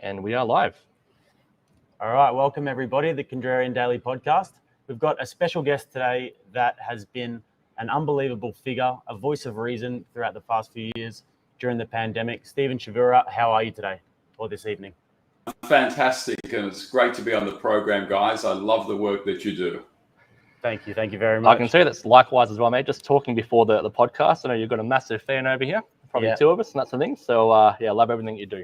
And we are live. All right, welcome everybody to the Contrarian Daily Podcast. We've got a special guest today that has been an unbelievable figure, a voice of reason throughout the past few years during the pandemic. Stephen Chavura, how are you today or this evening? Fantastic, and it's great to be on the program, guys. I love the work that you do. Thank you very much. I can say that's likewise as well, mate. Just talking before the podcast, I know you've got a massive fan over here, probably two of us, and that's the thing. So love everything you do.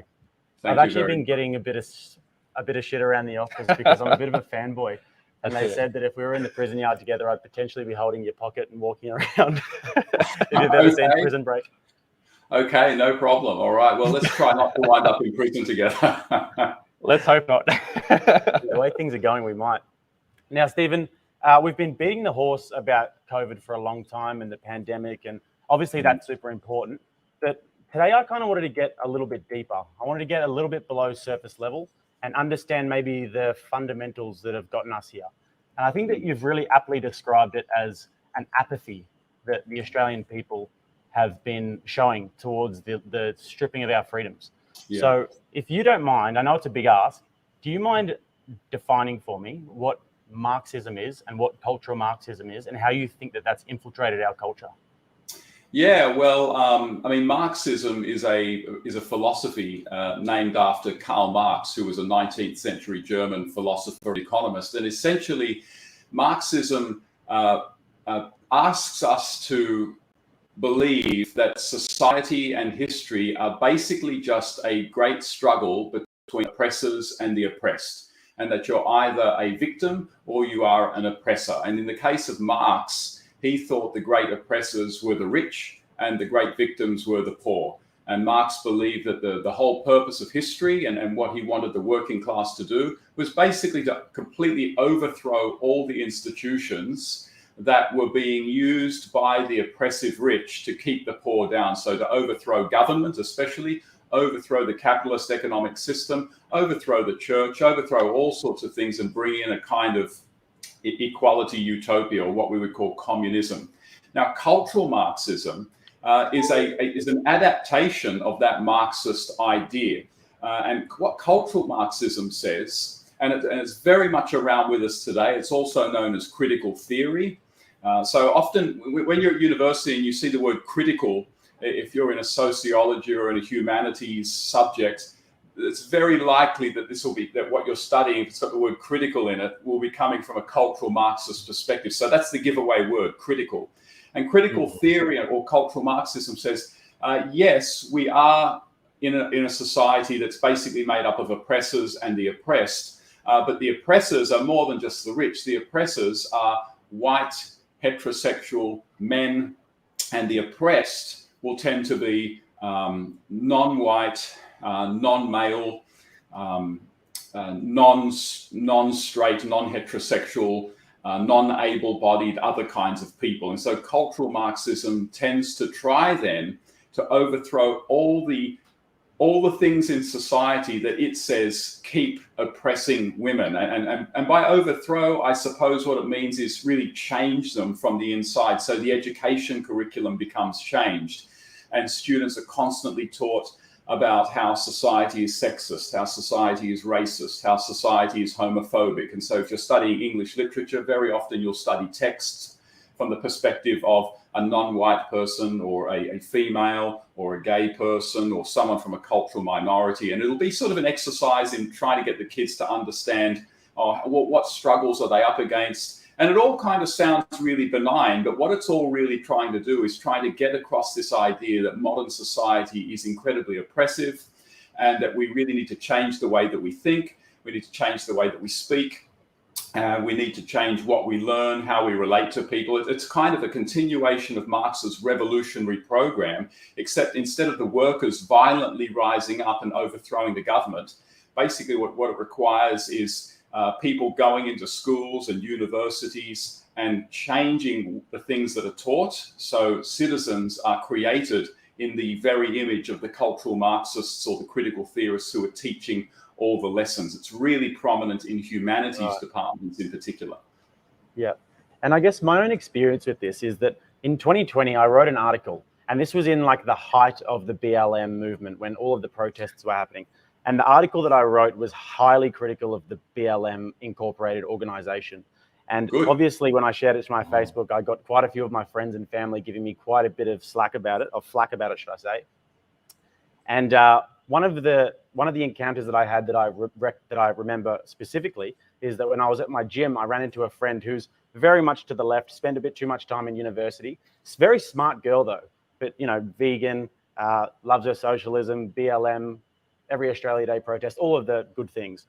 I've actually been getting a bit of shit around the office because I'm a bit of a fanboy. And they said that if we were in the prison yard together, I'd potentially be holding your pocket and walking around. If you've ever seen Prison Break. Okay, no problem. All right. Well, let's try not to wind up in prison together. Let's hope not. The way things are going, we might. Now, Stephen, we've been beating the horse about COVID for a long time and the pandemic, and obviously that's super important. But today I kind of wanted to get a little bit deeper. I wanted to get a little bit below surface level and understand maybe the fundamentals that have gotten us here. And I think that you've really aptly described it as an apathy that the Australian people have been showing towards the stripping of our freedoms. Yeah. So if you don't mind, I know it's a big ask, do you mind defining for me what Marxism is and what cultural Marxism is and how you think that that's infiltrated our culture? Yeah, well, Marxism is a philosophy named after Karl Marx, who was a 19th century German philosopher and economist. And essentially, Marxism asks us to believe that society and history are basically just a great struggle between oppressors and the oppressed, and that you're either a victim or you are an oppressor. And in the case of Marx, he thought the great oppressors were the rich and the great victims were the poor. And Marx believed that the whole purpose of history and what he wanted the working class to do was basically to completely overthrow all the institutions that were being used by the oppressive rich to keep the poor down. So to overthrow government, especially, overthrow the capitalist economic system, overthrow the church, overthrow all sorts of things and bring in a kind of equality utopia, or what we would call communism. Now, cultural Marxism is an adaptation of that Marxist idea. And what cultural Marxism says, and it's very much around with us today, it's also known as critical theory. So often when you're at university and you see the word critical, if you're in a sociology or in a humanities subject, it's very likely that that what you're studying, if it's got the word critical in it, will be coming from a cultural Marxist perspective. So that's the giveaway word, critical. And critical theory or cultural Marxism says, yes, we are in a society that's basically made up of oppressors and the oppressed, but the oppressors are more than just the rich. The oppressors are white, heterosexual men, and the oppressed will tend to be non-white, non-male, non-straight, non-heterosexual, non-able-bodied, other kinds of people. And so cultural Marxism tends to try then to overthrow all the things in society that it says keep oppressing women. And by overthrow, I suppose what it means is really change them from the inside. So the education curriculum becomes changed, and students are constantly taught about how society is sexist, how society is racist, how society is homophobic. And so if you're studying English literature, very often you'll study texts from the perspective of a non-white person or a female or a gay person or someone from a cultural minority. And it'll be sort of an exercise in trying to get the kids to understand what struggles are they up against. And it all kind of sounds really benign, but what it's all really trying to do is trying to get across this idea that modern society is incredibly oppressive and that we really need to change the way that we think, we need to change the way that we speak, we need to change what we learn, how we relate to people. It's kind of a continuation of Marx's revolutionary program, except instead of the workers violently rising up and overthrowing the government, basically what it requires is people going into schools and universities and changing the things that are taught. So citizens are created in the very image of the cultural Marxists or the critical theorists who are teaching all the lessons. It's really prominent in humanities departments in particular. Yeah. And I guess my own experience with this is that in 2020, I wrote an article, and this was in like the height of the BLM movement when all of the protests were happening. And the article that I wrote was highly critical of the BLM Incorporated organization. And obviously, when I shared it to my Facebook, I got quite a few of my friends and family giving me quite a bit of flack about it, should I say. And one of the encounters that I had that I remember specifically is that when I was at my gym, I ran into a friend who's very much to the left, spent a bit too much time in university. It's a very smart girl though, but vegan, loves her socialism, BLM, every Australia Day protest, all of the good things.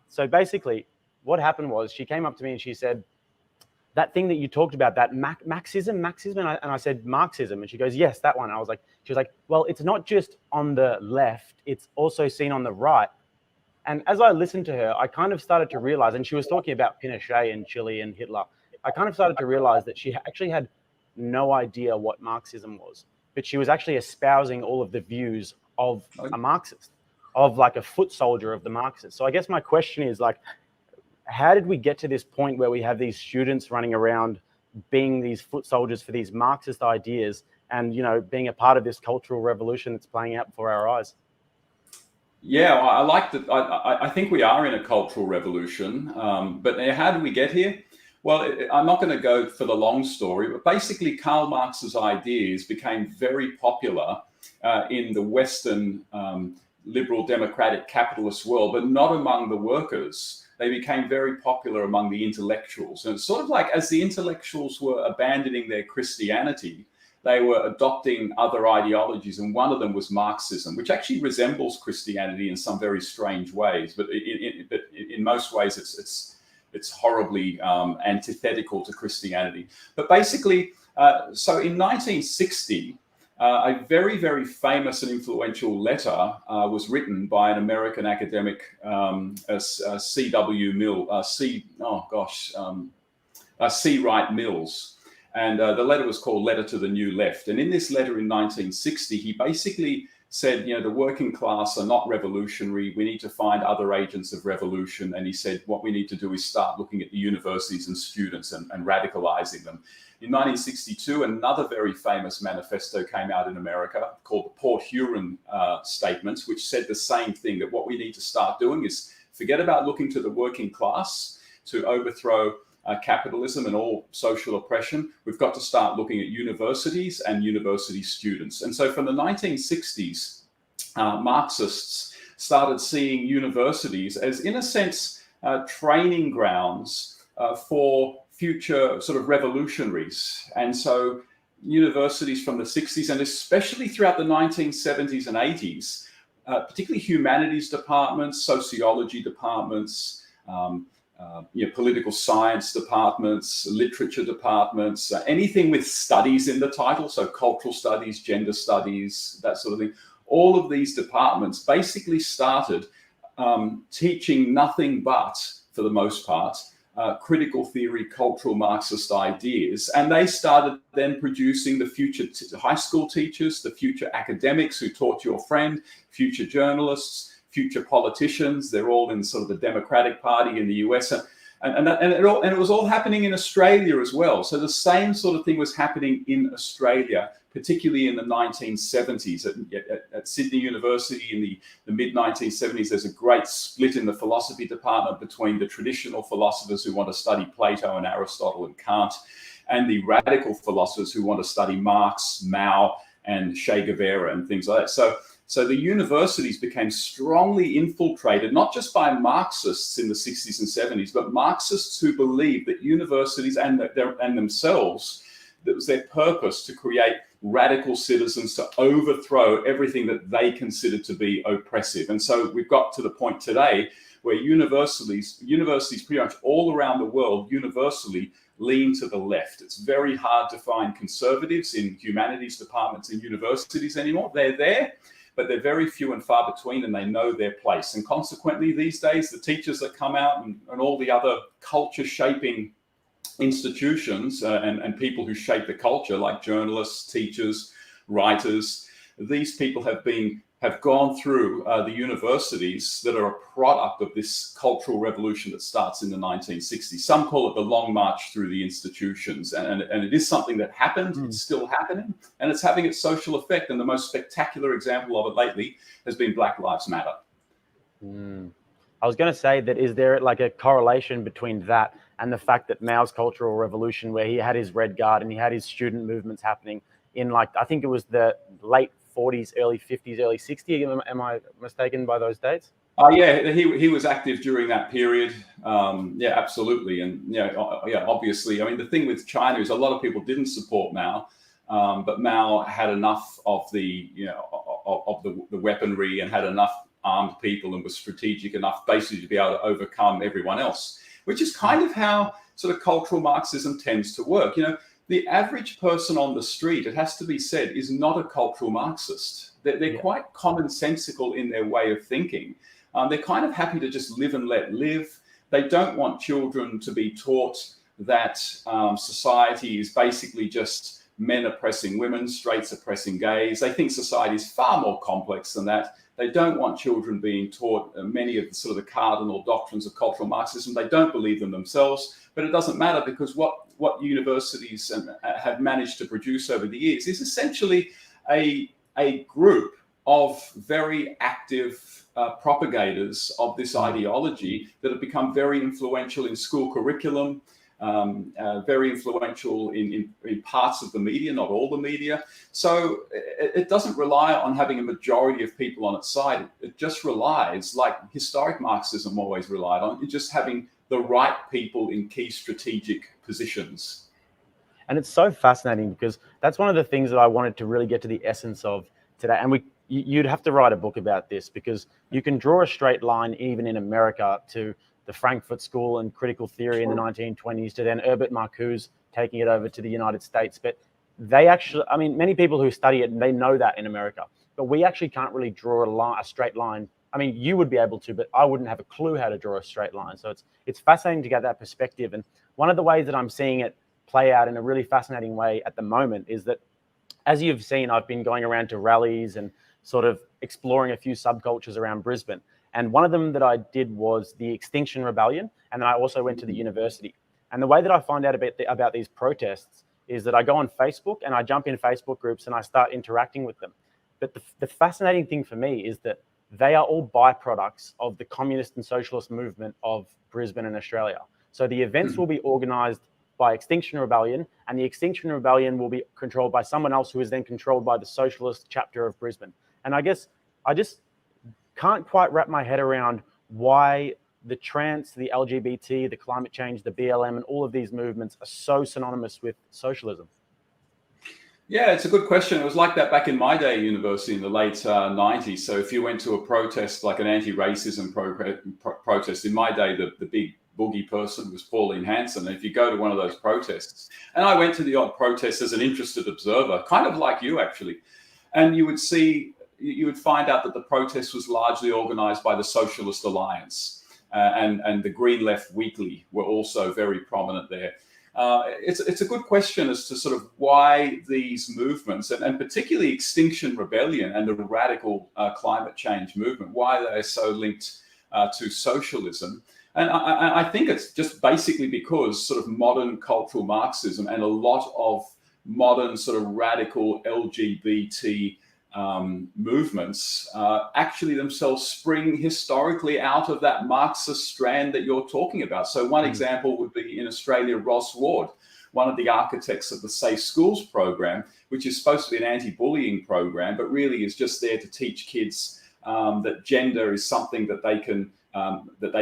So basically, what happened was she came up to me and she said, that thing that you talked about, that Marxism, and I said, Marxism. And she goes, yes, that one. She was like, well, it's not just on the left, it's also seen on the right. And as I listened to her, I kind of started to realize, and she was talking about Pinochet and Chile and Hitler, I kind of started to realize that she actually had no idea what Marxism was, but she was actually espousing all of the views of a Marxist, of like a foot soldier of the Marxists. So I guess my question is like, how did we get to this point where we have these students running around being these foot soldiers for these Marxist ideas and, being a part of this cultural revolution that's playing out before our eyes? Yeah, I like that. I think we are in a cultural revolution. But how did we get here? Well, I'm not going to go for the long story, but basically Karl Marx's ideas became very popular in the Western liberal democratic capitalist world, but not among the workers. They became very popular among the intellectuals. And it's sort of like as the intellectuals were abandoning their Christianity, they were adopting other ideologies. And one of them was Marxism, which actually resembles Christianity in some very strange ways. But in most ways, it's horribly antithetical to Christianity. But basically, so in 1960, a very, very famous and influential letter was written by an American academic, C.W. C. Wright Mills. And the letter was called Letter to the New Left. And in this letter in 1960, he basically said, the working class are not revolutionary. We need to find other agents of revolution. And he said, what we need to do is start looking at the universities and students and radicalizing them. In 1962, another very famous manifesto came out in America called the Port Huron Statements, which said the same thing, that what we need to start doing is forget about looking to the working class to overthrow capitalism and all social oppression. We've got to start looking at universities and university students. And so from the 1960s, Marxists started seeing universities as, in a sense, training grounds for future sort of revolutionaries. And so universities from the 60s and especially throughout the 1970s and 80s, particularly humanities departments, sociology departments, political science departments, literature departments, anything with studies in the title, so cultural studies, gender studies, that sort of thing. All of these departments basically started teaching nothing but, for the most part, critical theory, cultural Marxist ideas. And they started then producing the future high school teachers, the future academics who taught your friend, future journalists, future politicians. They're all in sort of the Democratic Party in the US. And it was all happening in Australia as well. So the same sort of thing was happening in Australia, particularly in the 1970s at Sydney University in the mid-1970s. There's a great split in the philosophy department between the traditional philosophers who want to study Plato and Aristotle and Kant, and the radical philosophers who want to study Marx, Mao, and Che Guevara and things like that. So the universities became strongly infiltrated, not just by Marxists in the 60s and 70s, but Marxists who believed that universities and themselves, that was their purpose to create radical citizens to overthrow everything that they considered to be oppressive. And so we've got to the point today where universities pretty much all around the world universally lean to the left. It's very hard to find conservatives in humanities departments in universities anymore. They're there, but they're very few and far between, and they know their place. And consequently, these days, the teachers that come out and all the other culture-shaping institutions and people who shape the culture, like journalists, teachers, writers, these people have gone through the universities that are a product of this cultural revolution that starts in the 1960s. Some call it the long march through the institutions. And it is something that happened, it's still happening, and it's having its social effect. And the most spectacular example of it lately has been Black Lives Matter. I was going to say that, is there like a correlation between that and the fact that Mao's Cultural Revolution, where he had his Red Guard and he had his student movements happening in, like, I think it was the late 40s, early 50s, early 60s. Am I mistaken by those dates? Yeah, he was active during that period. Yeah, absolutely. And yeah, obviously, I mean, the thing with China is a lot of people didn't support Mao, but Mao had enough of the, of the weaponry and had enough armed people and was strategic enough basically to be able to overcome everyone else, which is kind of how sort of cultural Marxism tends to work. The average person on the street, it has to be said, is not a cultural Marxist. They're quite commonsensical in their way of thinking. They're kind of happy to just live and let live. They don't want children to be taught that society is basically just men oppressing women, straights oppressing gays. They think society is far more complex than that. They don't want children being taught many of the sort of the cardinal doctrines of cultural Marxism. They don't believe them themselves, but it doesn't matter, because what universities have managed to produce over the years is essentially a group of very active propagators of this ideology that have become very influential in school curriculum, very influential in parts of the media, not all the media. So it doesn't rely on having a majority of people on its side. It just relies, like historic Marxism always relied on, just having the right people in key strategic positions. And it's so fascinating, because that's one of the things that I wanted to really get to the essence of today. And you'd have to write a book about this, because you can draw a straight line even in America to the Frankfurt School and critical theory in the 1920s, to then Herbert Marcuse taking it over to the United States. But they actually, I mean, many people who study it, they know that in America, but we actually can't really draw a straight line. I mean, you would be able to, but I wouldn't have a clue how to draw a straight line. So it's fascinating to get that perspective. And one of the ways that I'm seeing it play out in a really fascinating way at the moment is that, as you've seen, I've been going around to rallies and sort of exploring a few subcultures around Brisbane. And one of them that I did was the Extinction Rebellion. And then I also went to the university. And the way that I find out about these protests is that I go on Facebook and I jump in Facebook groups and I start interacting with them. But the fascinating thing for me is that they are all byproducts of the communist and socialist movement of Brisbane and Australia. So the events will be organized by Extinction Rebellion, and the Extinction Rebellion will be controlled by someone else who is then controlled by the socialist chapter of Brisbane. And I guess I just can't quite wrap my head around why the trans, the LGBT, the climate change, the BLM, and all of these movements are so synonymous with socialism. Yeah, it's a good question. It was like that back in my day at university in the late 90s. So if you went to a protest, like an anti-racism protest, in my day, the big boogie person was Pauline Hanson. And if you go to one of those protests, and I went to the odd protest as an interested observer, kind of like you actually, and you would find out that the protest was largely organized by the Socialist Alliance, and the Green Left Weekly were also very prominent there. It's a good question as to sort of why these movements, and particularly Extinction Rebellion and the radical climate change movement, why they're so linked to socialism. And I think it's just basically because sort of modern cultural Marxism and a lot of modern sort of radical LGBT movements actually themselves spring historically out of that Marxist strand that you're talking about. So one example would be in Australia, Ross Ward, one of the architects of the Safe Schools program, which is supposed to be an anti-bullying program, but really is just there to teach kids that gender is something that they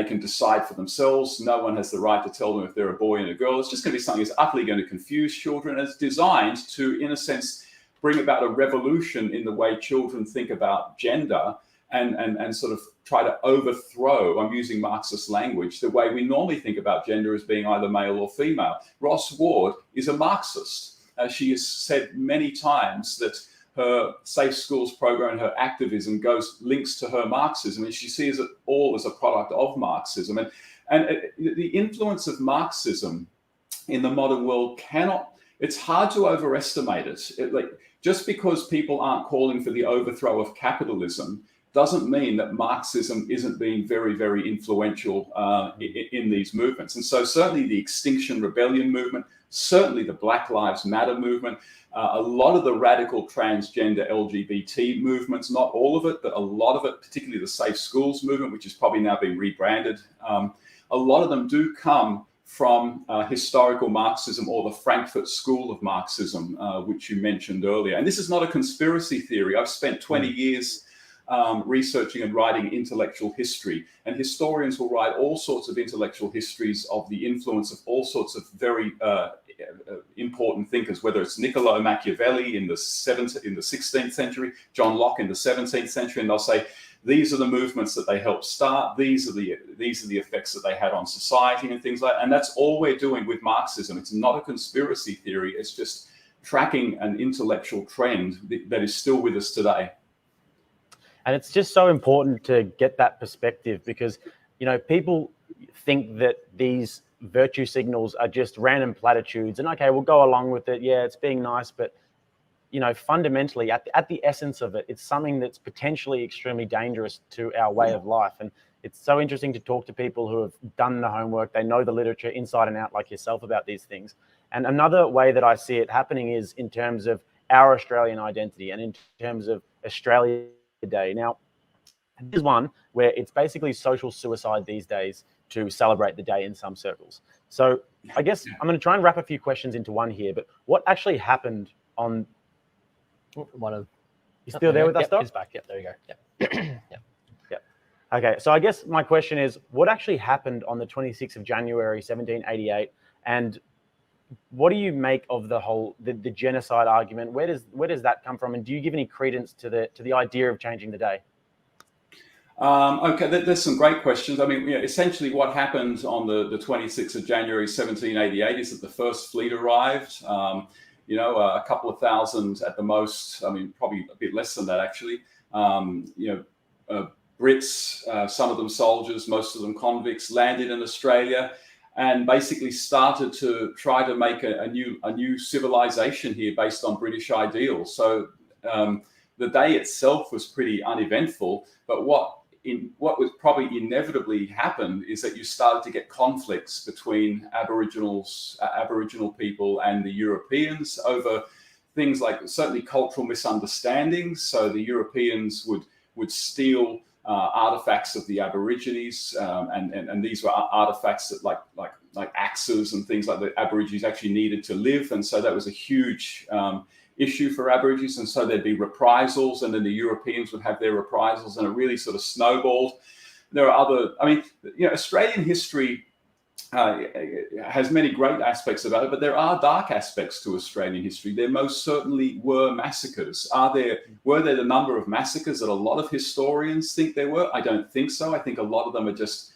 can decide for themselves. No one has the right to tell them if they're a boy and a girl. It's just going to be something that's utterly going to confuse children. It's designed to, in a sense, bring about a revolution in the way children think about gender and sort of try to overthrow, I'm using Marxist language, the way we normally think about gender as being either male or female. Ross Ward is a Marxist. She has said many times that her Safe Schools program and her activism links to her Marxism, and she sees it all as a product of Marxism. And the influence of Marxism in the modern world it's hard to overestimate it. Just because people aren't calling for the overthrow of capitalism doesn't mean that Marxism isn't being very, very influential in these movements. And so certainly the Extinction Rebellion movement, certainly the Black Lives Matter movement, a lot of the radical transgender LGBT movements, not all of it, but a lot of it, particularly the Safe Schools movement, which is probably now being rebranded. A lot of them do come from historical Marxism or the Frankfurt School of Marxism, which you mentioned earlier. And this is not a conspiracy theory. I've spent 20 years researching and writing intellectual history, and historians will write all sorts of intellectual histories of the influence of all sorts of very important thinkers, whether it's Niccolo Machiavelli in the 16th century, John Locke in the 17th century, and they'll say these are the movements that they helped start, these are the effects that they had on society and things like that. And that's all we're doing with Marxism. It's not a conspiracy theory, it's just tracking an intellectual trend that is still with us today. And it's just so important to get that perspective, because, people think that these virtue signals are just random platitudes and, okay, we'll go along with it. Yeah, it's being nice. But, fundamentally, at the essence of it, it's something that's potentially extremely dangerous to our way of life. And it's so interesting to talk to people who have done the homework. They know the literature inside and out, like yourself, about these things. And another way that I see it happening is in terms of our Australian identity and in terms of Australia Day. Now, this is one where it's basically social suicide these days to celebrate the day in some circles. So I guess I'm going to try and wrap a few questions into one here, but what actually happened on one of... You still there with us, Doc? He's back. Yep, there you go. Yep. Yep. Okay, so I guess my question is, what actually happened on the 26th of January, 1788, and what do you make of the whole the genocide argument? Where does that come from, and do you give any credence to the idea of changing the day? Okay, there's some great questions. I mean, essentially what happened on the 26th of January 1788 is that the first fleet arrived. A couple of thousand at the most. I mean, probably a bit less than that actually. Brits, some of them soldiers, most of them convicts, landed in Australia and basically started to try to make a new civilization here based on British ideals. So the day itself was pretty uneventful, but what would probably inevitably happen is that you started to get conflicts between Aboriginal people and the Europeans over things like certainly cultural misunderstandings. So the Europeans would steal artifacts of the Aborigines, and these were artifacts that like axes and things like the Aborigines actually needed to live, and so that was a huge issue for Aborigines, and so there'd be reprisals, and then the Europeans would have their reprisals, and it really sort of snowballed. There are other, Australian history has many great aspects about it, but there are dark aspects to Australian history. There most certainly were massacres. Were there the number of massacres that a lot of historians think there were? I don't think so. I think a lot of them are just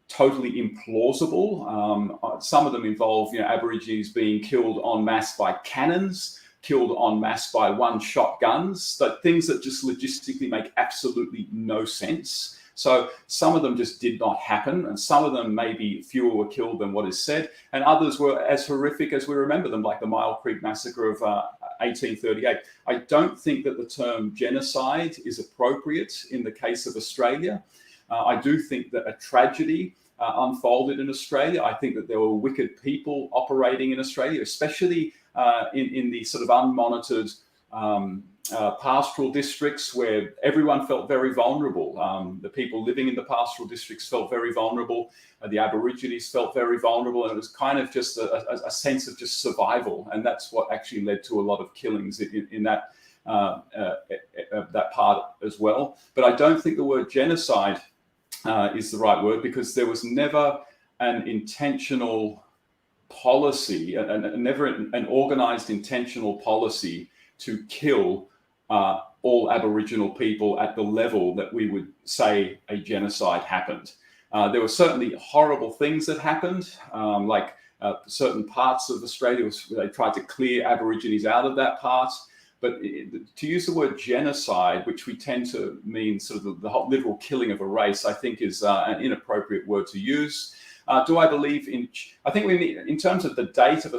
totally implausible. Some of them involve Aborigines being killed en masse by cannons, killed en masse by one-shot guns, but things that just logistically make absolutely no sense. So some of them just did not happen, and some of them maybe fewer were killed than what is said, and others were as horrific as we remember them, like the Mile Creek Massacre of 1838. I don't think that the term genocide is appropriate in the case of Australia. I do think that a tragedy unfolded in Australia. I think that there were wicked people operating in Australia, especially in the sort of unmonitored pastoral districts where everyone felt very vulnerable. The people living in the pastoral districts felt very vulnerable. The Aborigines felt very vulnerable, and it was kind of just a sense of just survival, and that's what actually led to a lot of killings in that part as well. But I don't think the word genocide is the right word, because there was never an intentional policy, and never an organized intentional policy to kill all Aboriginal people at the level that we would say a genocide happened. There were certainly horrible things that happened, like certain parts of Australia, they tried to clear Aborigines out of that part. But to use the word genocide, which we tend to mean sort of the whole literal killing of a race, I think is an inappropriate word to use. Do I believe in? I think we need, in terms of the date of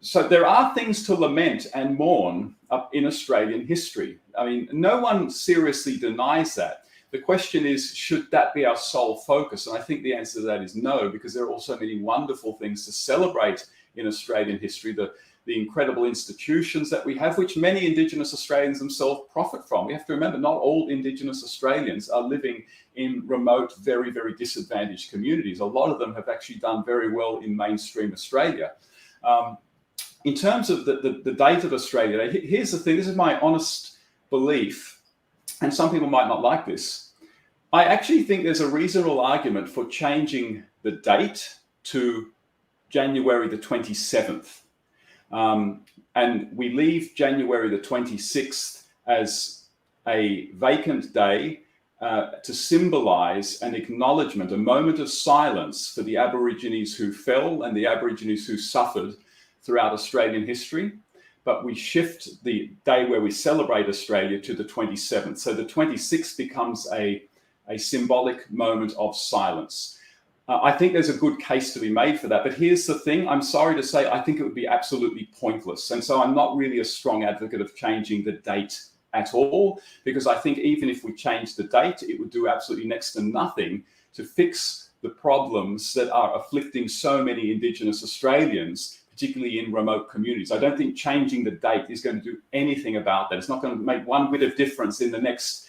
so there are things to lament and mourn in Australian history. I mean, no one seriously denies that. The question is, should that be our sole focus? And I think the answer to that is no, because there are also many wonderful things to celebrate in Australian history, the incredible institutions that we have, which many Indigenous Australians themselves profit from. We have to remember, not all Indigenous Australians are living in remote, very, very disadvantaged communities. A lot of them have actually done very well in mainstream Australia. In terms of the date of Australia Day, here's the thing, this is my honest belief, and some people might not like this. I actually think there's a reasonable argument for changing the date to January the 27th. And we leave January the 26th as a vacant day to symbolize an acknowledgement, a moment of silence for the Aborigines who fell and the Aborigines who suffered throughout Australian history. But we shift the day where we celebrate Australia to the 27th. So the 26th becomes a symbolic moment of silence. I think there's a good case to be made for that. But here's the thing, I'm sorry to say, I think it would be absolutely pointless. And so I'm not really a strong advocate of changing the date at all, because I think even if we change the date, it would do absolutely next to nothing to fix the problems that are afflicting so many Indigenous Australians, particularly in remote communities. I don't think changing the date is going to do anything about that. It's not going to make one bit of difference in the next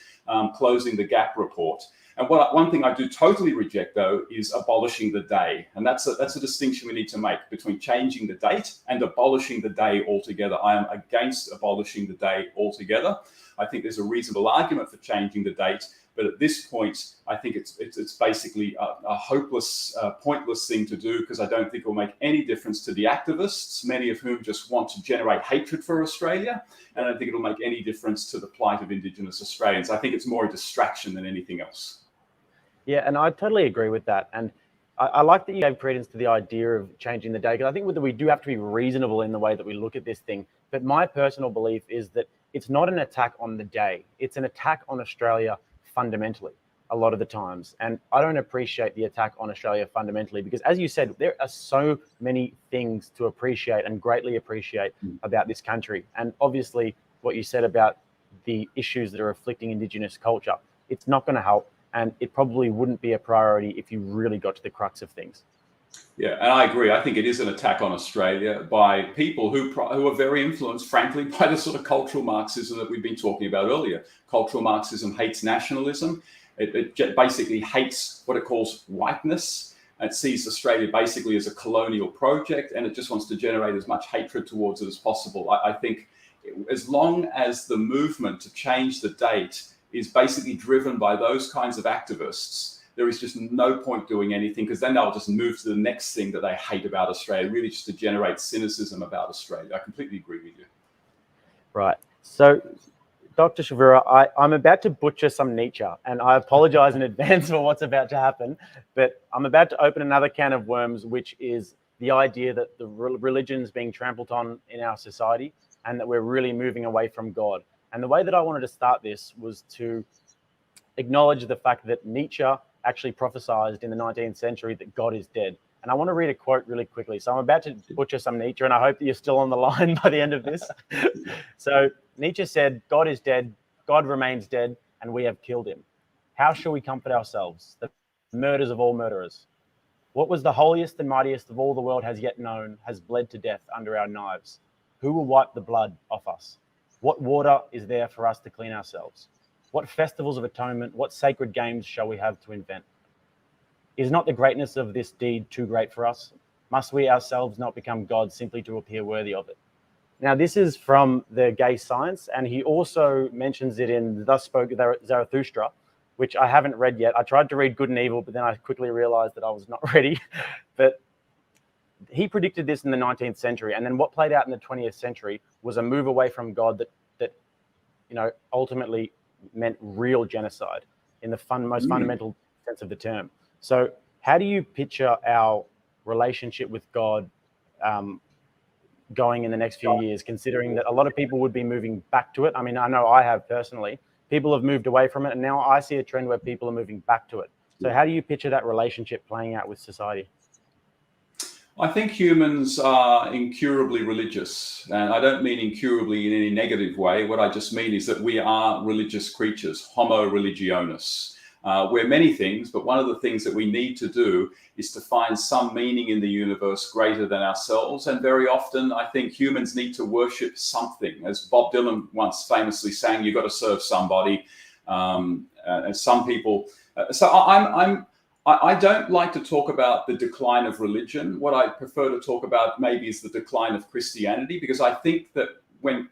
Closing the Gap report. And one thing I do totally reject, though, is abolishing the day. And that's a distinction we need to make between changing the date and abolishing the day altogether. I am against abolishing the day altogether. I think there's a reasonable argument for changing the date. But at this point, I think it's basically a hopeless, pointless thing to do, because I don't think it will make any difference to the activists, many of whom just want to generate hatred for Australia. And I don't think it'll make any difference to the plight of Indigenous Australians. I think it's more a distraction than anything else. Yeah, and I totally agree with that. And I like that you gave credence to the idea of changing the day, because I think that we do have to be reasonable in the way that we look at this thing. But my personal belief is that it's not an attack on the day. It's an attack on Australia fundamentally a lot of the times. And I don't appreciate the attack on Australia fundamentally, because as you said, there are so many things to appreciate and greatly appreciate about this country. And obviously what you said about the issues that are afflicting Indigenous culture, it's not going to help. And it probably wouldn't be a priority if you really got to the crux of things. Yeah, and I agree. I think it is an attack on Australia by people who are very influenced, frankly, by the sort of cultural Marxism that we've been talking about earlier. Cultural Marxism hates nationalism. It basically hates what it calls whiteness. It sees Australia basically as a colonial project, and it just wants to generate as much hatred towards it as possible. I think as long as the movement to change the date is basically driven by those kinds of activists, there is just no point doing anything, because then they'll just move to the next thing that they hate about Australia, really just to generate cynicism about Australia. I completely agree with you. Right. So, Dr. Chavura, I'm about to butcher some Nietzsche, and I apologize in advance for what's about to happen, but I'm about to open another can of worms, which is the idea that the religion's being trampled on in our society, and that we're really moving away from God. And the way that I wanted to start this was to acknowledge the fact that Nietzsche actually prophesied in the 19th century that God is dead. And I want to read a quote really quickly. So I'm about to butcher some Nietzsche, and I hope that you're still on the line by the end of this. So Nietzsche said, God is dead, God remains dead, and we have killed him. How shall we comfort ourselves, the murders of all murderers? What was the holiest and mightiest of all the world has yet known has bled to death under our knives. Who will wipe the blood off us? What water is there for us to clean ourselves? What festivals of atonement, what sacred games shall we have to invent? Is not the greatness of this deed too great for us? Must we ourselves not become gods simply to appear worthy of it? Now, this is from the Gay Science, and he also mentions it in Thus Spoke Zarathustra, which I haven't read yet. I tried to read Good and Evil, but then I quickly realized that I was not ready. But he predicted this in the 19th century, and then what played out in the 20th century was a move away from God that ultimately meant real genocide in the most fundamental sense of the term. So how do you picture our relationship with God going in the next few years, considering that a lot of people would be moving back to it? I mean, I know I have personally. People have moved away from it, and now I see a trend where people are moving back to it. So how do you picture that relationship playing out with society? I think humans are incurably religious, and I don't mean incurably in any negative way. What I just mean is that we are religious creatures, homo religionis. We're many things, but one of the things that we need to do is to find some meaning in the universe greater than ourselves. And very often, I think humans need to worship something. As Bob Dylan once famously sang, "You've got to serve somebody." And some people. So I don't like to talk about the decline of religion. What I prefer to talk about maybe is the decline of Christianity, because I think that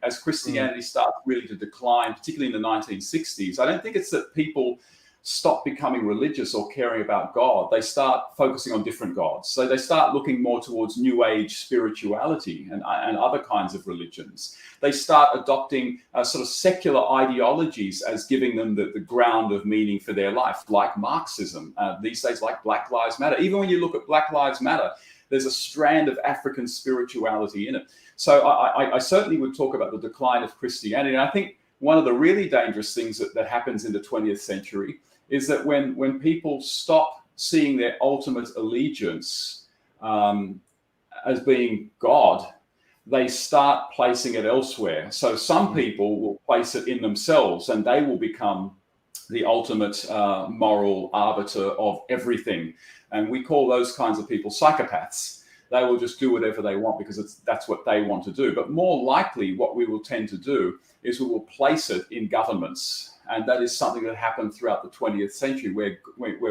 as Christianity starts really to decline, particularly in the 1960s, I don't think it's that people stop becoming religious or caring about God. They start focusing on different gods. So they start looking more towards New Age spirituality and other kinds of religions. They start adopting sort of secular ideologies as giving them the ground of meaning for their life, like Marxism, these days like Black Lives Matter. Even when you look at Black Lives Matter, there's a strand of African spirituality in it. So I certainly would talk about the decline of Christianity. And I think one of the really dangerous things that happens in the 20th century is that when people stop seeing their ultimate allegiance as being God, they start placing it elsewhere. So some people will place it in themselves, and they will become the ultimate moral arbiter of everything. And we call those kinds of people psychopaths. They will just do whatever they want because that's what they want to do. But more likely, what we will tend to do is we will place it in governments. And that is something that happened throughout the 20th century, where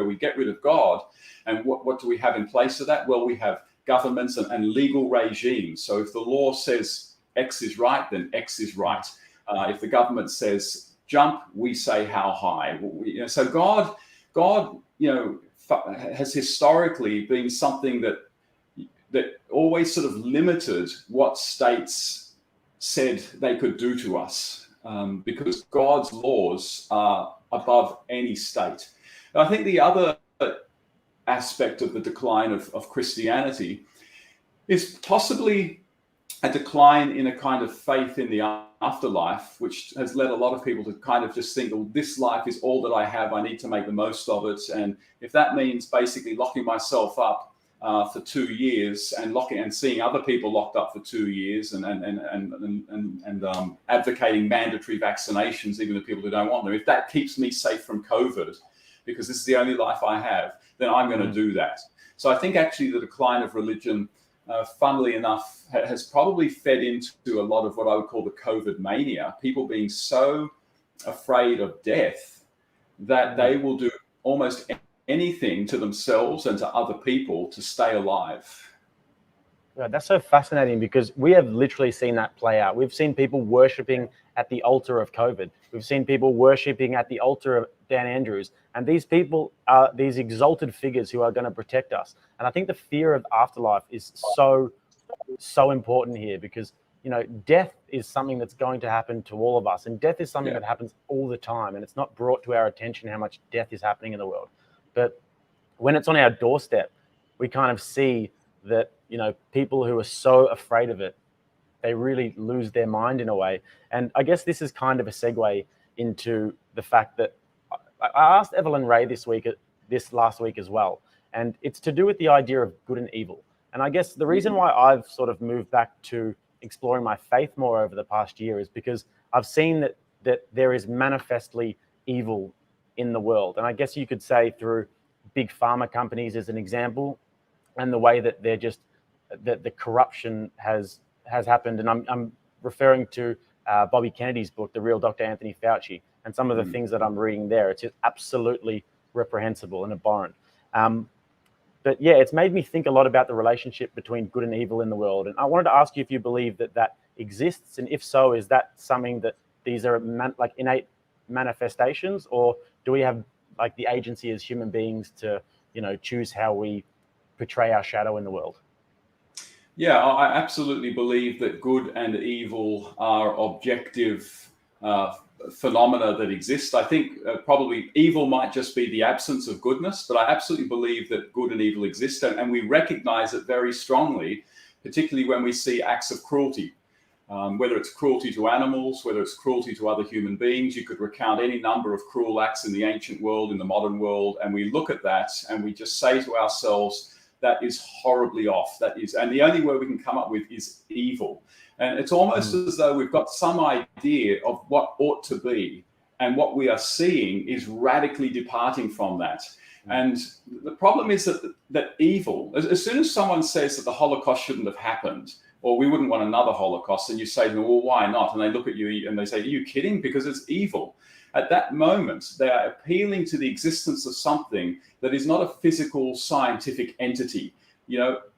we get rid of God. And what do we have in place of that? Well, we have governments and legal regimes. So if the law says X is right, then X is right. If the government says jump, we say how high. So God, has historically been something that always sort of limited what states said they could do to us. Because God's laws are above any state. And I think the other aspect of the decline of Christianity is possibly a decline in a kind of faith in the afterlife, which has led a lot of people to kind of just think, well, this life is all that I have. I need to make the most of it. And if that means basically locking myself up for 2 years and seeing other people locked up for 2 years and advocating mandatory vaccinations, even the people who don't want them. If that keeps me safe from COVID, because this is the only life I have, then I'm going to do that. So I think actually the decline of religion, funnily enough, has probably fed into a lot of what I would call the COVID mania. People being so afraid of death that they will do almost anything to themselves and to other people to stay alive. Yeah, that's so fascinating, because we have literally seen that play out. We've seen people worshipping at the altar of COVID. We've seen people worshipping at the altar of Dan Andrews. And these people are these exalted figures who are going to protect us. And I think the fear of afterlife is so important here, because death is something that's going to happen to all of us. And death is something that happens all the time. And it's not brought to our attention how much death is happening in the world. But when it's on our doorstep, we kind of see that, people who are so afraid of it, they really lose their mind in a way. And I guess this is kind of a segue into the fact that I asked Evelyn Ray this last week as well. And it's to do with the idea of good and evil. And I guess the reason why I've sort of moved back to exploring my faith more over the past year is because I've seen that there is manifestly evil in the world. And I guess you could say through big pharma companies as an example, and the way that that the corruption has happened. And I'm referring to Bobby Kennedy's book, The Real Dr. Anthony Fauci, and some of the things that I'm reading there. It's just absolutely reprehensible and abhorrent. But yeah, it's made me think a lot about the relationship between good and evil in the world. And I wanted to ask you if you believe that exists, and if so, is that something that these are like innate manifestations, or do we have like the agency as human beings to choose how we portray our shadow in the world? Yeah, I absolutely believe that good and evil are objective phenomena that exist. I think probably evil might just be the absence of goodness, but I absolutely believe that good and evil exist, and we recognize it very strongly, particularly when we see acts of cruelty. Whether it's cruelty to animals, whether it's cruelty to other human beings. You could recount any number of cruel acts in the ancient world, in the modern world, and we look at that and we just say to ourselves, that is horribly off. And the only word we can come up with is evil. And it's almost as though we've got some idea of what ought to be, And what we are seeing is radically departing from that. And the problem is that evil, as soon as someone says that the Holocaust shouldn't have happened, or we wouldn't want another Holocaust, and you say to them, well, why not? And they look at you and they say, are you kidding? Because it's evil. At that moment, they are appealing to the existence of something that is not a physical scientific entity.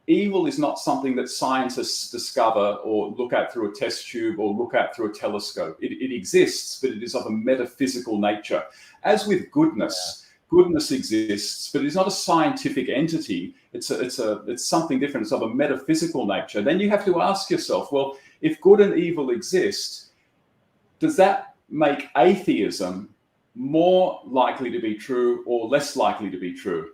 Evil is not something that scientists discover or look at through a test tube or look at through a telescope. It exists, but it is of a metaphysical nature. As with goodness, goodness exists, but it's not a scientific entity. It's something different. It's of a metaphysical nature. Then you have to ask yourself, well, if good and evil exist, does that make atheism more likely to be true or less likely to be true?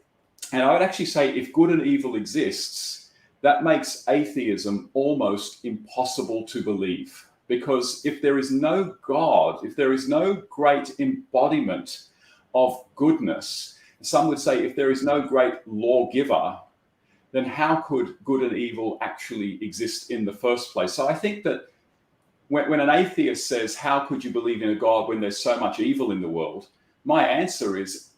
And I would actually say if good and evil exists, that makes atheism almost impossible to believe. Because if there is no God, if there is no great embodiment of goodness, some would say if there is no great lawgiver, then how could good and evil actually exist in the first place? So I think that when an atheist says, how could you believe in a God when there's so much evil in the world? My answer is,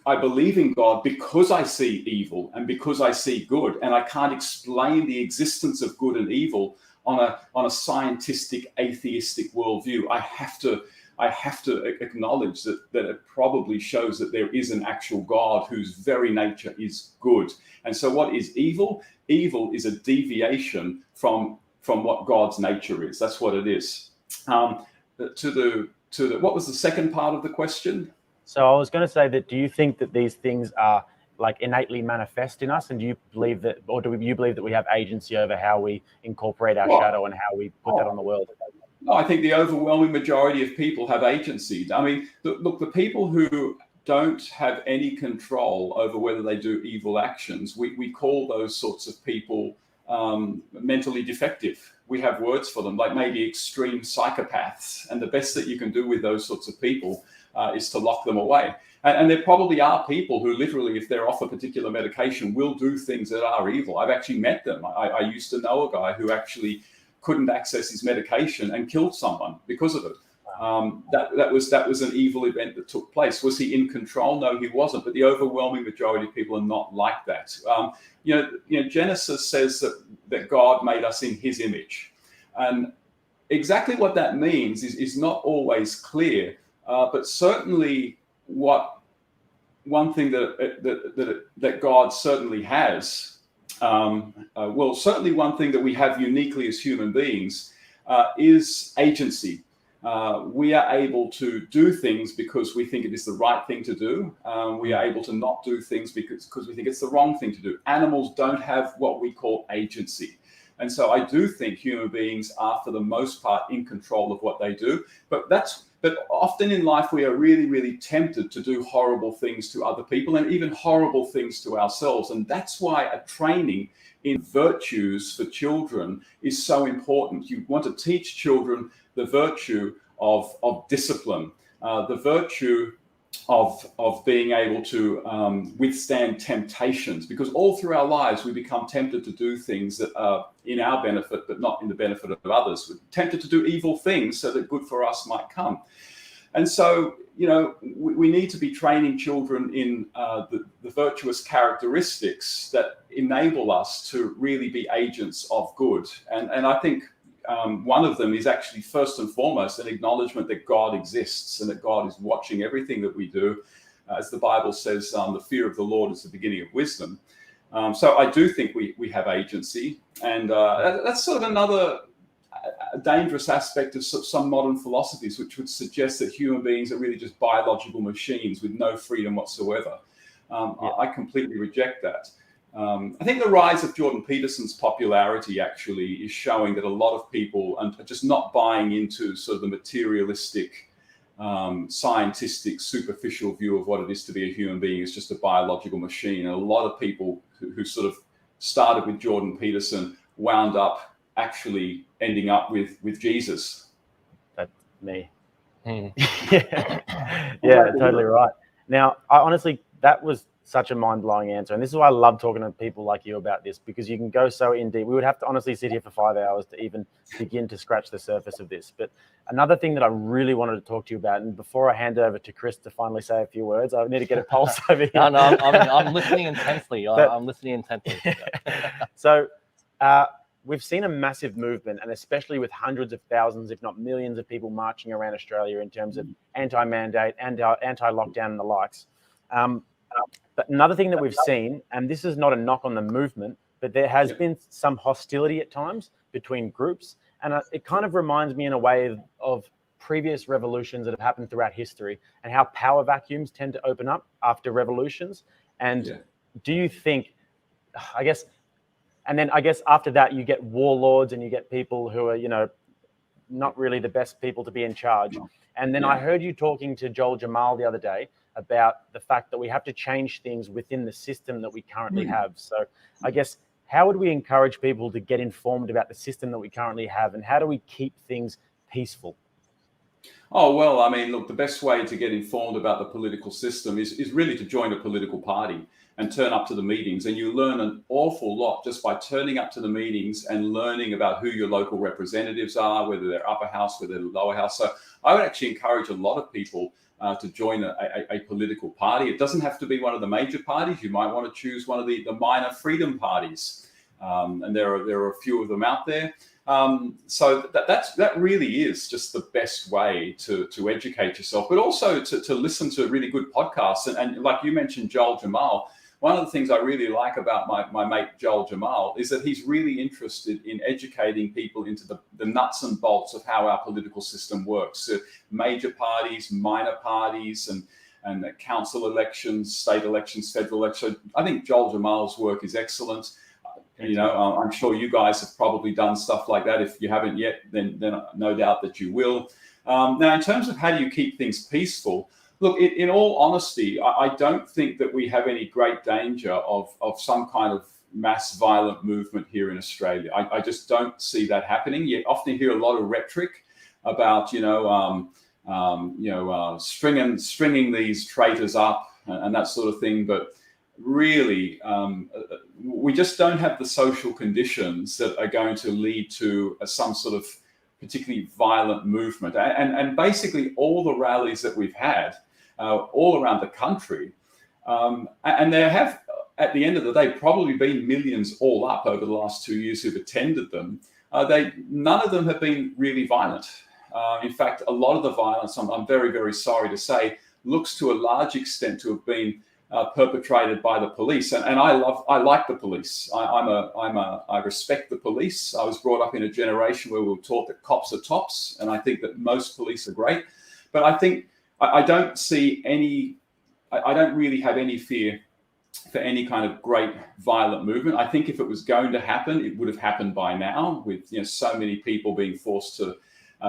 I believe in God because I see evil and because I see good, and I can't explain the existence of good and evil on a scientific, atheistic worldview. I have to acknowledge that it probably shows that there is an actual God whose very nature is good. And so what is evil? Evil is a deviation from what God's nature is. That's what it is. What was the second part of the question? So I was going to say that, do you think that these things are like innately manifest in us? And do you believe that, or do you believe that we have agency over how we incorporate our shadow and how we put that on the world? No, I think the overwhelming majority of people have agency. I mean, look, the people who don't have any control over whether they do evil actions, we call those sorts of people mentally defective. We have words for them, like maybe extreme psychopaths. And the best that you can do with those sorts of people is to lock them away. And there probably are people who literally, if they're off a particular medication, will do things that are evil. I've actually met them. I used to know a guy who actually couldn't access his medication and killed someone because of it. That was an evil event that took place. Was he in control? No, he wasn't. But the overwhelming majority of people are not like that. Genesis says that God made us in his image. And exactly what that means is not always clear. But certainly, one thing that God certainly has, certainly one thing that we have uniquely as human beings is agency. We are able to do things because we think it is the right thing to do. We are able to not do things because we think it's the wrong thing to do. Animals don't have what we call agency. And so I do think human beings are, for the most part, in control of what they do. But often in life, we are really, really tempted to do horrible things to other people and even horrible things to ourselves. And that's why a training in virtues for children is so important. You want to teach children the virtue of discipline, the virtue of being able to withstand temptations, because all through our lives we become tempted to do things that are in our benefit but not in the benefit of others. We're tempted to do evil things so that good for us might come. And so, we need to be training children in the virtuous characteristics that enable us to really be agents of good. And I think one of them is actually first and foremost an acknowledgement that God exists and that God is watching everything that we do. As the Bible says, the fear of the Lord is the beginning of wisdom. So I do think we have agency. And that's sort of another dangerous aspect of some modern philosophies, which would suggest that human beings are really just biological machines with no freedom whatsoever. I completely reject that. I think the rise of Jordan Peterson's popularity actually is showing that a lot of people are just not buying into sort of the materialistic, scientific, superficial view of what it is to be a human being. It's just a biological machine. And a lot of people who sort of started with Jordan Peterson wound up actually ending up with Jesus. That's me. Yeah, totally right. Now, I honestly, that was such a mind-blowing answer. And this is why I love talking to people like you about this, because you can go so in deep. We would have to honestly sit here for 5 hours to even begin to scratch the surface of this. But another thing that I really wanted to talk to you about, and before I hand it over to Chris to finally say a few words, I need to get a pulse over here. No, I'm listening intensely. I'm listening intensely. So we've seen a massive movement, and especially with hundreds of thousands, if not millions of people marching around Australia in terms of anti-mandate and anti-lockdown and the likes. But another thing that we've seen, and this is not a knock on the movement, but there has been some hostility at times between groups. And it kind of reminds me in a way of previous revolutions that have happened throughout history, and how power vacuums tend to open up after revolutions. And do you think, I guess after that, you get warlords and you get people who are, not really the best people to be in charge. And then I heard you talking to Joel Jamal the other day about the fact that we have to change things within the system that we currently have. So I guess, how would we encourage people to get informed about the system that we currently have, and how do we keep things peaceful? Oh, well, I mean, look, the best way to get informed about the political system is really to join a political party and turn up to the meetings. And you learn an awful lot just by turning up to the meetings and learning about who your local representatives are, whether they're upper house, whether they're lower house. So I would actually encourage a lot of people to join a political party. It doesn't have to be one of the major parties. You might want to choose one of the minor freedom parties. And there are a few of them out there. So that really is just the best way to educate yourself, but also to listen to really good podcasts. And like you mentioned, Joel Jamal, one of the things I really like about my mate Joel Jamal is that he's really interested in educating people into the nuts and bolts of how our political system works. So major parties, minor parties, and council elections, state elections, federal elections. I think Joel Jamal's work is excellent. I'm sure you guys have probably done stuff like that. If you haven't yet, then no doubt that you will. Now, in terms of how do you keep things peaceful, look, in all honesty, I don't think that we have any great danger of some kind of mass violent movement here in Australia. I just don't see that happening. You often hear a lot of rhetoric about, stringing these traitors up and that sort of thing, but really, we just don't have the social conditions that are going to lead to some sort of particularly violent movement. And basically all the rallies that we've had all around the country, and there have, at the end of the day, probably been millions all up over the last 2 years who've attended them. None of them have been really violent. In fact, a lot of the violence, I'm very, very sorry to say, looks to a large extent to have been perpetrated by the police, and I like the police. I respect the police. I was brought up in a generation where we were taught that cops are tops, and I think that most police are great. But I think I don't see any. I don't really have any fear for any kind of great violent movement. I think if it was going to happen, it would have happened by now, with so many people being forced to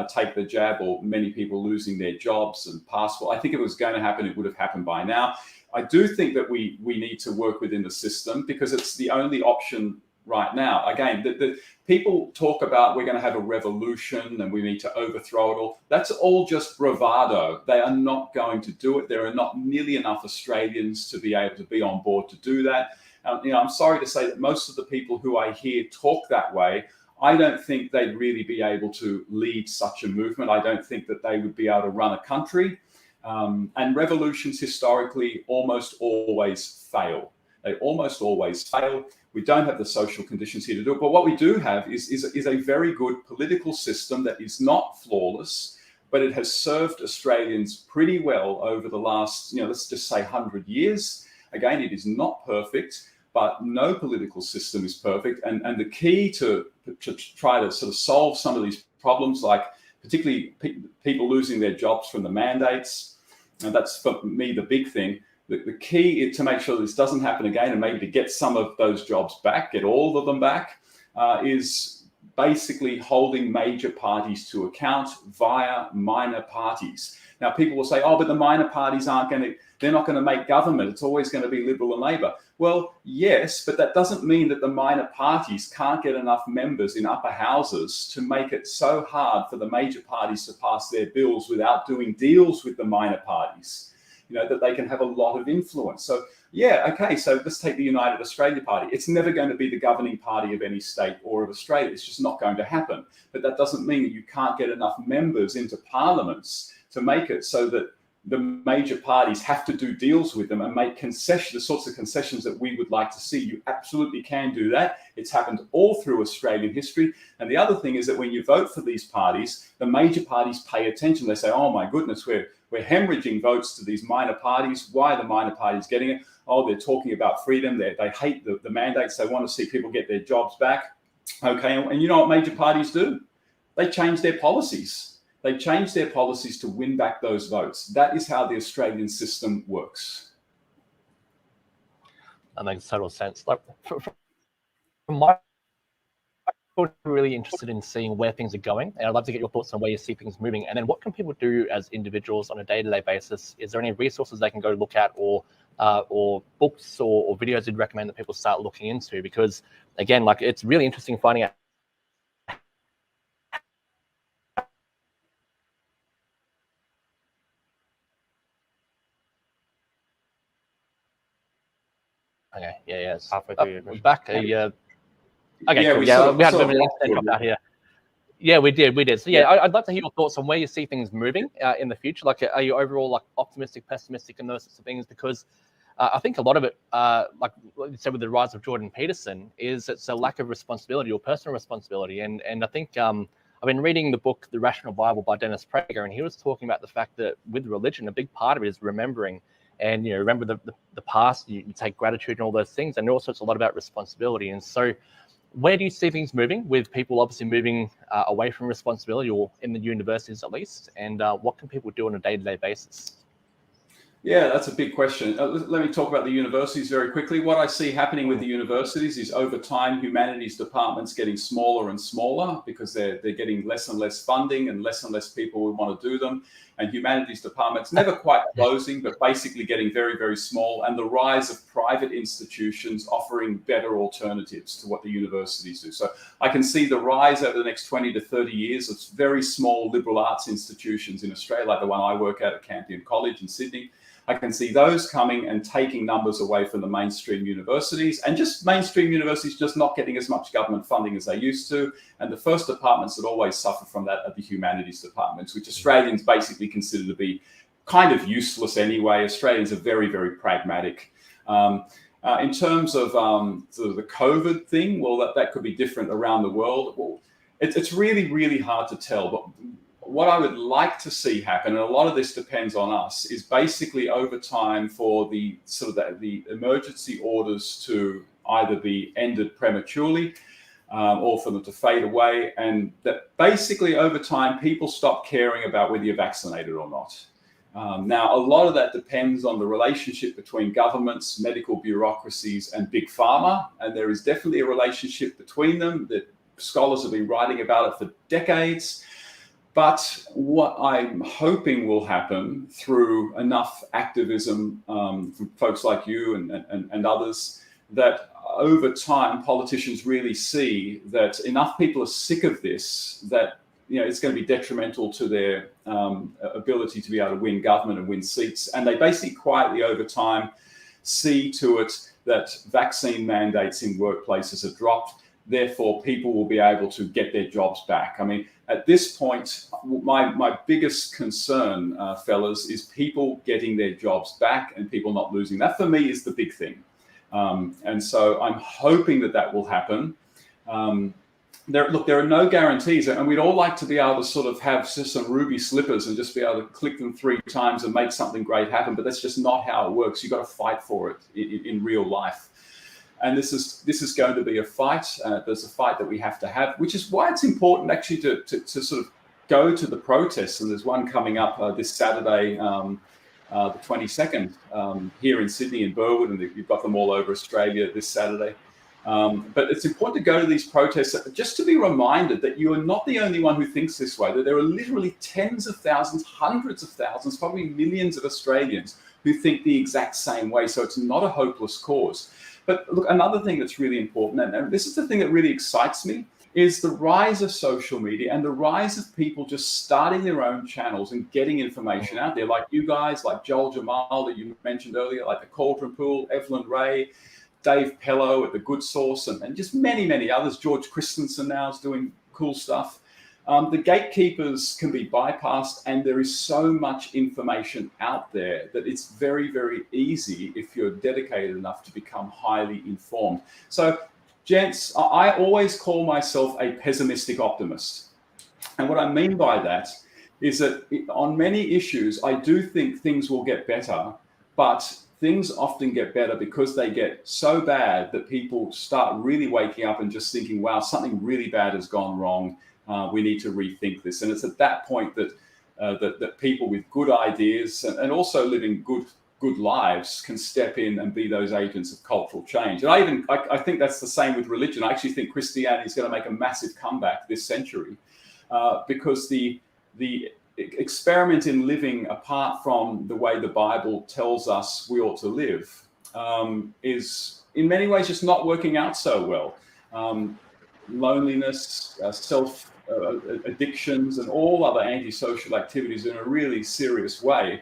take the jab, or many people losing their jobs and passport. I think if it was going to happen, it would have happened by now. I do think that we need to work within the system, because it's the only option right now. Again, the people talk about we're going to have a revolution and we need to overthrow it all. That's all just bravado. They are not going to do it. There are not nearly enough Australians to be able to be on board to do that. I'm sorry to say that most of the people who I hear talk that way, I don't think they'd really be able to lead such a movement. I don't think that they would be able to run a country. And revolutions historically almost always fail. They almost always fail. We don't have the social conditions here to do it. But what we do have is a very good political system that is not flawless, but it has served Australians pretty well over the last, let's just say 100 years. Again, it is not perfect, but no political system is perfect. And the key to try to sort of solve some of these problems, like particularly people losing their jobs from the mandates, and that's for me the big thing. The key is to make sure this doesn't happen again, and maybe to get some of those jobs back, get all of them back, is basically holding major parties to account via minor parties. Now, people will say, oh, but the minor parties they're not going to make government. It's always going to be Liberal and Labor. Well, yes, but that doesn't mean that the minor parties can't get enough members in upper houses to make it so hard for the major parties to pass their bills without doing deals with the minor parties. that they can have a lot of influence. So yeah, okay, so let's take the United Australia Party. It's never going to be the governing party of any state or of Australia. It's just not going to happen. But that doesn't mean that you can't get enough members into parliaments to make it so that the major parties have to do deals with them and make concessions, the sorts of concessions that we would like to see. You absolutely can do that. It's happened all through Australian history. And the other thing is that when you vote for these parties, the major parties pay attention. They say, oh my goodness, we're hemorrhaging votes to these minor parties. Why are the minor parties getting it? Oh, they're talking about freedom. They hate the mandates. They want to see people get their jobs back. Okay, and you know what major parties do? They change their policies. They change their policies to win back those votes. That is how the Australian system works. That makes total sense. Like, from my I'm really interested in seeing where things are going, and I'd love to get your thoughts on where you see things moving. And then what can people do as individuals on a day-to-day basis? Is there any resources they can go look at, or books or videos you'd recommend that people start looking into? Because again, like, it's really interesting finding out. Okay, yeah. Halfway through. We're back. Okay, Yeah, cool. we Yeah, sort of- we had a sort bit of of- an accident out here. Yeah, we did. So yeah, I'd love to hear your thoughts on where you see things moving in the future. Like, are you overall like optimistic, pessimistic, and those sorts of things? Because I think a lot of it, like you said with the rise of Jordan Peterson, is it's a lack of responsibility or personal responsibility. And I think I've been reading the book The Rational Bible by Dennis Prager, and he was talking about the fact that with religion, a big part of it is remembering. And remember the past, you take gratitude and all those things, and also it's a lot about responsibility. And so where do you see things moving, with people obviously moving away from responsibility, or in the universities at least, and what can people do on a day-to-day basis? Yeah, that's a big question. Let me talk about the universities very quickly. What I see happening with the universities is, over time, humanities departments getting smaller and smaller because they're getting less and less funding and less people who want to do them. And humanities departments never quite closing, but basically getting very, very small. And the rise of private institutions offering better alternatives to what the universities do. So I can see the rise over the next 20 to 30 years of very small liberal arts institutions in Australia, like the one I work at Campion College in Sydney. I can see those coming and taking numbers away from the mainstream universities, and just mainstream universities just not getting as much government funding as they used to. And the first departments that always suffer from that are the humanities departments, which Australians basically consider to be kind of useless anyway. Australians are very, very pragmatic. In terms of sort of the COVID thing, well, that could be different around the world. Well, it's really, really hard to tell. But what I would like to see happen, and a lot of this depends on us, is basically over time for the sort of the emergency orders to either be ended prematurely or for them to fade away, and that basically over time people stop caring about whether you're vaccinated or not. Now, a lot of that depends on the relationship between governments, medical bureaucracies, and big pharma, and there is definitely a relationship between them that scholars have been writing about it for decades. But what I'm hoping will happen through enough activism from folks like you and others, that over time politicians really see that enough people are sick of this, that it's going to be detrimental to their ability to be able to win government and win seats. And they basically quietly over time see to it that vaccine mandates in workplaces are dropped. Therefore, people will be able to get their jobs back. I mean, at this point, my biggest concern, fellas, is people getting their jobs back and people not losing. That, for me, is the big thing. And so I'm hoping that will happen. There are no guarantees, and we'd all like to be able to sort of have just some ruby slippers and just be able to click them 3 times and make something great happen. But that's just not how it works. You've got to fight for it in real life. And this is going to be a fight. There's a fight that we have to have, which is why it's important actually to sort of go to the protests. And there's one coming up this Saturday, the 22nd, here in Sydney and Burwood, and you've got them all over Australia this Saturday. But it's important to go to these protests just to be reminded that you are not the only one who thinks this way, that there are literally tens of thousands, hundreds of thousands, probably millions of Australians who think the exact same way. So it's not a hopeless cause. But look, another thing that's really important, and this is the thing that really excites me, is the rise of social media and the rise of people just starting their own channels and getting information out there, like you guys, like Joel Jamal that you mentioned earlier, like the Cauldron Pool, Evelyn Ray, Dave Pello at the Good Source, and just many, many others. George Christensen now is doing cool stuff. The gatekeepers can be bypassed, and there is so much information out there that it's very, very easy if you're dedicated enough to become highly informed. So, gents, I always call myself a pessimistic optimist. And what I mean by that is that on many issues, I do think things will get better, but things often get better because they get so bad that people start really waking up and just thinking, wow, something really bad has gone wrong. We need to rethink this. And it's at that point that that people with good ideas and also living good lives can step in and be those agents of cultural change. And I think that's the same with religion. I actually think Christianity is going to make a massive comeback this century because the experiment in living apart from the way the Bible tells us we ought to live is in many ways just not working out so well. Loneliness, self addictions, and all other antisocial activities in a really serious way.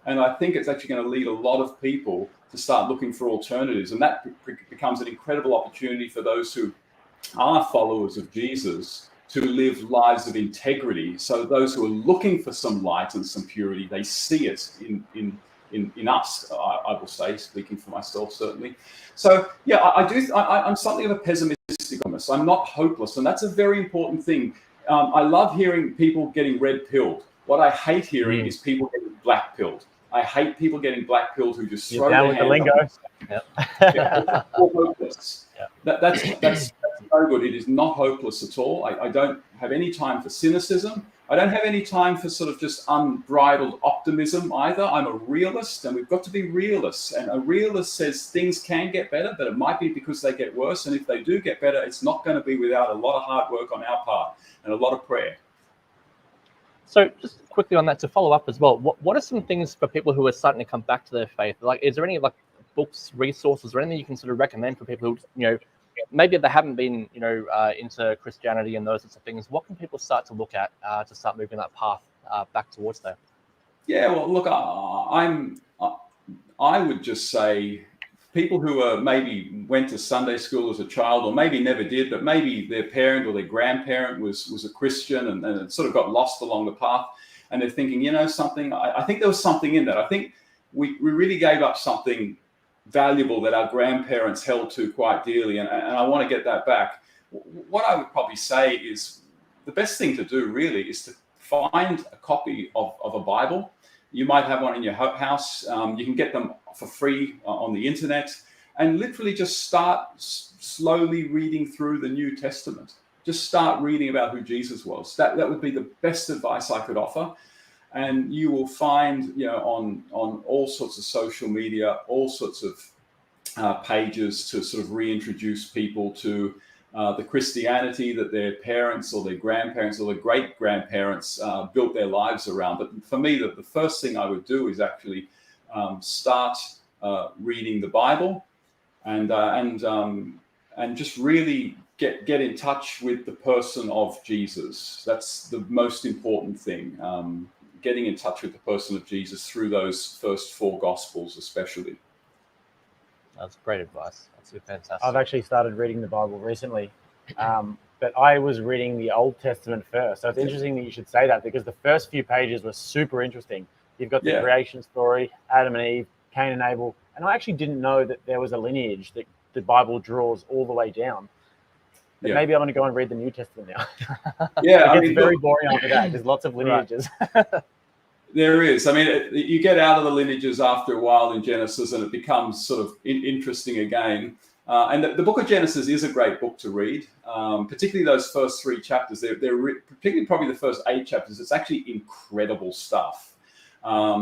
And I think it's actually going to lead a lot of people to start looking for alternatives. And that becomes an incredible opportunity for those who are followers of Jesus to live lives of integrity. So those who are looking for some light and some purity, they see it in us, I will say, speaking for myself, certainly. So, yeah, I'm something of a pessimistic optimist. I'm not hopeless. And that's a very important thing. I love hearing people getting red-pilled. What I hate hearing is people getting black-pilled. I hate people getting black-pilled who just throw their hand up. Yep. Hopeless. Yep. That's no good. It is not hopeless at all. I don't have any time for cynicism. I don't have any time for sort of just unbridled optimism either. I'm a realist, and we've got to be realists. And a realist says things can get better, but it might be because they get worse. And if they do get better, it's not going to be without a lot of hard work on our part and a lot of prayer. So just quickly on that, to follow up as well, what are some things for people who are starting to come back to their faith? Like, is there any like books, resources, or anything you can sort of recommend for people who, maybe if they haven't been, into Christianity and those sorts of things, what can people start to look at to start moving that path back towards there? Yeah, well, look, I would just say people who maybe went to Sunday school as a child, or maybe never did, but maybe their parent or their grandparent was a Christian and it sort of got lost along the path, and they're thinking, something. I think there was something in that. I think we really gave up something valuable that our grandparents held to quite dearly, and I want to get that back. What I would probably say is the best thing to do really is to find a copy of a Bible. You might have one in your house. You can get them for free on the internet, and literally just start slowly reading through the New Testament. Just start reading about who Jesus was. That would be the best advice I could offer. And you will find, on all sorts of social media, all sorts of pages to sort of reintroduce people to the Christianity that their parents or their grandparents or their great-grandparents built their lives around. But for me, the first thing I would do is actually start reading the Bible and just really get in touch with the person of Jesus. That's the most important thing. Getting in touch with the person of Jesus through those first four Gospels, especially. That's great advice. That's fantastic. I've actually started reading the Bible recently, but I was reading the Old Testament first. So it's interesting that you should say that, because the first few pages were super interesting. You've got the creation story, Adam and Eve, Cain and Abel, and I actually didn't know that there was a lineage that the Bible draws all the way down. But maybe I'm going to go and read the New Testament now. It gets very boring after that. There's lots of lineages. Right. There is. I mean, you get out of the lineages after a while in Genesis, and it becomes sort of interesting again. And the book of Genesis is a great book to read, particularly those first 3 chapters. They're particularly probably the first 8 chapters. It's actually incredible stuff. I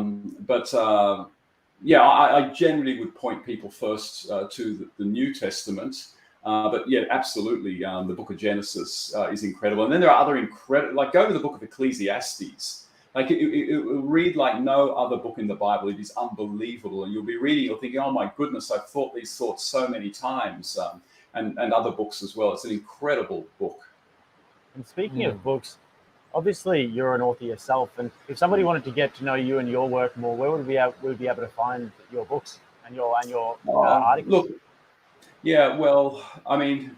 generally would point people first to the New Testament. But yeah, absolutely. The book of Genesis is incredible. And then there are other incredible, like go to the book of Ecclesiastes. Like it will read like no other book in the Bible. It is unbelievable. And you'll be reading, you'll thinking, oh my goodness, I've thought these thoughts so many times. And other books as well. It's an incredible book. And speaking of books, obviously you're an author yourself, and if somebody wanted to get to know you and your work more, where would we be able to find your books and your articles? Look, yeah, well, I mean,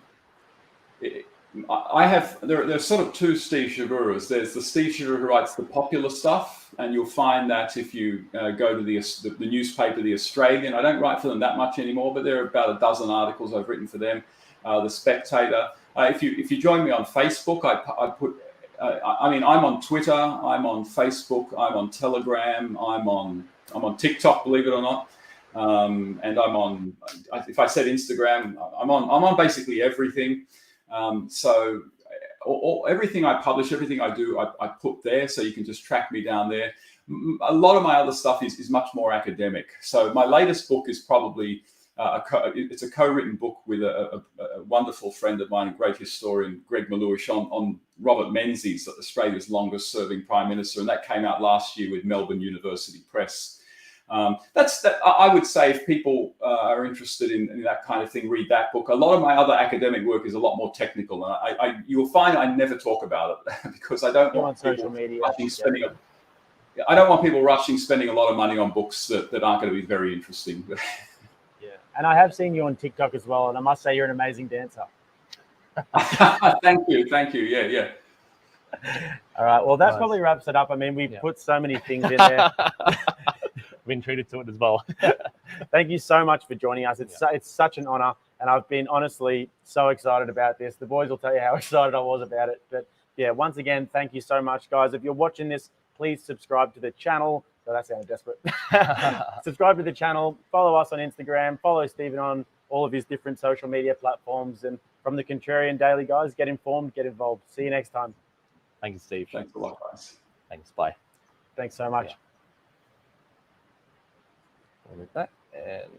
I have there's sort of two Steve Chavuras. There's the Steve Chavura who writes the popular stuff, and you'll find that if you go to the newspaper, The Australian. I don't write for them that much anymore, but there are about a dozen articles I've written for them. The Spectator. If you join me on Facebook, I put. I mean, I'm on Twitter, I'm on Facebook, I'm on Telegram, I'm on TikTok, believe it or not, and I'm on. If I said Instagram, I'm on basically everything. So everything I publish, everything I do, I put there, so you can just track me down there. A lot of my other stuff is much more academic. So my latest book is probably. It's a co-written book with a wonderful friend of mine, a great historian, Greg Maluish, on Robert Menzies, Australia's longest-serving Prime Minister, and that came out last year with Melbourne University Press. I would say if people are interested in that kind of thing, read that book. A lot of my other academic work is a lot more technical, and you will find I never talk about it because I don't want social media. I don't want people rushing, spending a lot of money on books that aren't going to be very interesting. And I have seen you on TikTok as well, and I must say you're an amazing dancer. Thank you. Yeah. All right. Well, that probably wraps it up. I mean, we've put so many things in there. Been treated to it as well. Thank you so much for joining us. It's such an honor, and I've been honestly so excited about this. The boys will tell you how excited I was about it. But yeah, once again, thank you so much, guys. If you're watching this, please subscribe to the channel. So that sounded desperate. Subscribe to the channel, follow us on Instagram, follow Stephen on all of his different social media platforms. And from the Contrarian Daily, guys, get informed, get involved. See you next time. Thank you, Steve. Thanks a lot, guys. Thanks. Bye. Thanks so much. With that, and